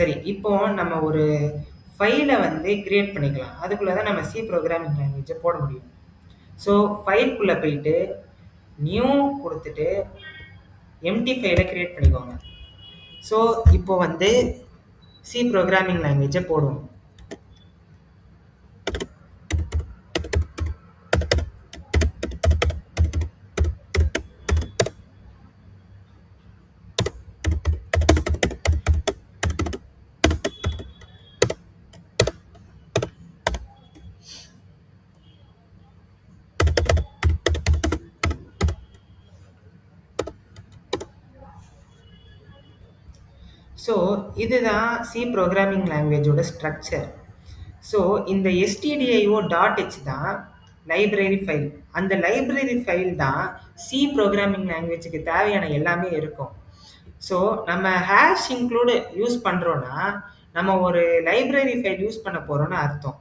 சரி, இப்போ நம்ம ஒரு ஃபைல வந்து கிரியேட் பண்ணிக்கலாம். அதுக்குள்ள தான் நம்ம சி புரோகிராமிங் லாங்குவேஜ போட முடியும். ஸோ ஃபைல்க்குள்ள போயிட்டு, நியூ குடுத்துட்டு, எம்ப்டி ஃபைல கிரியேட் பண்ணிக்கோங்க. ஸோ இப்போ வந்து சி புரோகிராமிங் லாங்குவேஜ போடுவோம். ஸோ இதுதான் சி புரோகிராமிங் லாங்குவேஜோட ஸ்ட்ரக்சர். ஸோ இந்த stdio.h தான் லைப்ரரி ஃபைல். அந்த லைப்ரரி ஃபைல் தான் சி புரோகிராமிங் லாங்குவேஜுக்கு தேவையான எல்லாமே இருக்கும். ஸோ நம்ம ஹேஷ் இன்க்ளூடு யூஸ் பண்ணுறோன்னா, நம்ம ஒரு லைப்ரரி ஃபைல் யூஸ் பண்ண போகிறோம்னு அர்த்தம்.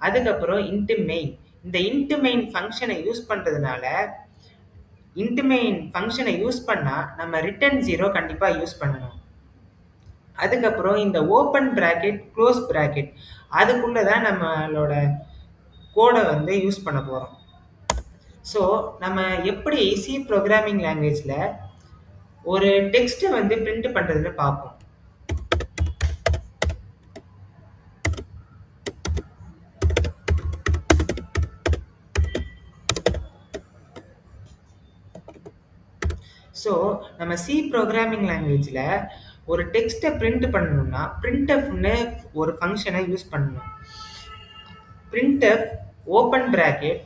அதுக்கப்புறம் இன்ட் மெயின். இந்த இன்ட் மெயின் ஃபங்க்ஷனை யூஸ் பண்ணுறதுனால, இன்ட் மெயின் ஃபங்க்ஷனை யூஸ் பண்ணால் நம்ம ரிட்டர்ன் 0 கண்டிப்பாக யூஸ் பண்ணணும். அதுக்கப்புறம் இந்த ஓப்பன் பிராக்கெட், க்ளோஸ் பிராக்கெட் அதுக்குள்ள தான் நம்மளோட கோடை வந்து யூஸ் பண்ண போறோம். ஸோ நம்ம எப்படி சி புரோகிராமிங் லாங்குவேஜ்ல ஒரு டெக்ஸ்ட்டை வந்து பிரிண்ட் பண்றதுன்னு பார்ப்போம். ஸோ நம்ம சி புரோகிராமிங் லாங்குவேஜ்ல ஒரு டெக்ஸ்ட்டை பிரிண்ட் பண்ணணும்னா printfன்னு ஒரு ஃபங்க்ஷனை யூஸ் பண்ணணும். printf ஓப்பன் பிராக்கெட்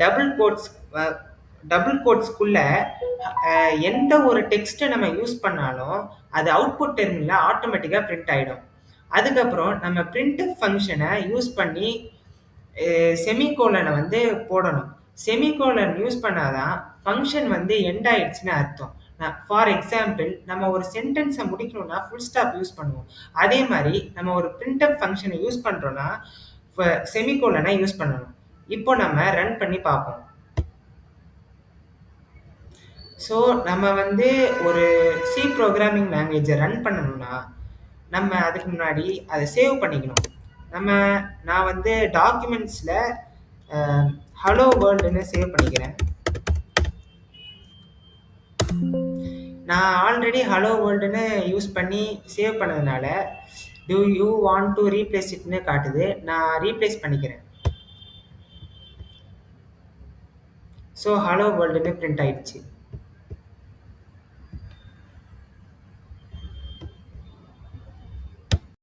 டபுள் கோட்ஸ்க்குள்ள எந்த ஒரு டெக்ஸ்ட்டை நம்ம யூஸ் பண்ணாலும் அது அவுட்புட் டெர்மினல்ல ஆட்டோமேட்டிக்காக பிரிண்ட் ஆகிடும். அதுக்கப்புறம் நம்ம printf ஃபங்க்ஷனை யூஸ் பண்ணி செமிகோலனை வந்து போடணும். செமிகோலன் யூஸ் பண்ணாதான் ஃபங்க்ஷன் வந்து எண்ட் ஆயிடுச்சுன்னு அர்த்தம். ஃபார் எக்ஸாம்பிள் நம்ம ஒரு சென்டென்ஸை முடிக்கணும்னா ஃபுல் ஸ்டாப் யூஸ் பண்ணுவோம். அதே மாதிரி நம்ம ஒரு printf ஃபங்க்ஷனை யூஸ் பண்ணுறோன்னா செமிகோலனை யூஸ் பண்ணணும். இப்போ நம்ம ரன் பண்ணி பார்ப்போம். ஸோ நம்ம வந்து ஒரு சி புரோகிராமிங் லாங்குவேஜை ரன் பண்ணணும்னா நம்ம அதுக்கு முன்னாடி அதை சேவ் பண்ணிக்கணும். நான் வந்து டாக்குமெண்ட்ஸில் ஹலோ வேர்ல்டுன்னு சேவ் பண்ணிக்கிறேன். நான் ஆல்ரெடி ஹலோ வேர்ல்டுன்னு யூஸ் பண்ணி சேவ் பண்ணதுனால do you want to replace இட்னு காட்டுது. நான் ரீப்ளேஸ் பண்ணிக்கிறேன். ஸோ ஹலோ வேர்ல்டுன்னு பிரிண்ட் ஆயிடுச்சு.